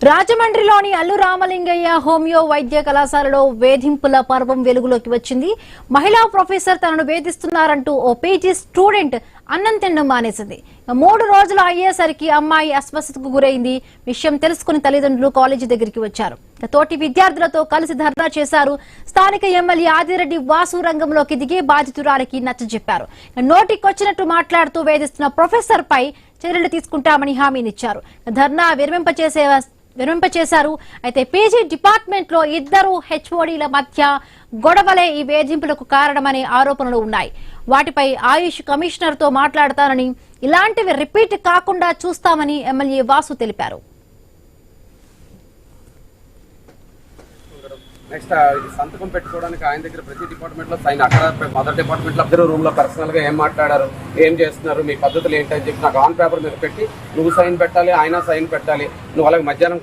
రాజమండ్రిలోని Allu Ramalingaiah homeo వైద్య కళాశాలలో వేధింపుల పర్వం వెలుగులోకి వచ్చింది. మహిళా ప్రొఫెసర్ తనను వేధిస్తున్నారంటూ ఓ పీజీ స్టూడెంట్ అన్నం తినడం మానేసింది. 3 రోజులు అయ్యేసరికి అమ్మాయి అస్వస్థతకు గురైంది. విషయం తెలుసుకుని తల్లిదండ్రులు కాలేజీ దగ్గరికి వచ్చారు. తోటి విద్యార్థులతో కలిసి ధర్నా చేశారు. స్థానిక ఎమ్మెల్యే ఆదిరెడ్డి వాసు రంగంలోకి దిగి బాధితురాలికి నచ్చజెప్పారు. నోటికొచ్చినట్టు మాట్లాడుతూ వేధిస్తున్న ప్రొఫెసర్ పై చర్యలు తీసుకుంటామని హామీనిచ్చారు. ధర్నా విరమింపచేశారు. అయితే పీజీ డిపార్ట్మెంట్ లో 2 హెచ్ఓడీల మధ్య గొడవలే ఈ వేధింపులకు కారణమనే ఆరోపణలు ఉన్నాయి. వాటిపై ఆయుష్ కమిషనర్ తో మాట్లాడతానని, ఇలాంటివి రిపీట్ కాకుండా చూస్తామని ఎమ్మెల్యే వాసు తెలిపారు. నెక్స్ట్ సంతకం పెట్టుకోవడానికి ఆయన దగ్గర ప్రతి డిపార్ట్మెంట్ లో సైన్, అక్కడ మదర్ డిపార్ట్మెంట్ లో అందరూ రూమ్ లో పర్సనల్ గా ఏం మాట్లాడారు, ఏం చేస్తున్నారు, మీ పద్ధతులు ఏంటని చెప్పి నాకు ఆన్ పేపర్ మీద పెట్టి నువ్వు సైన్ పెట్టాలి, ఆయన సైన్ పెట్టాలి. నువ్వు అలాగే మధ్యాహ్నం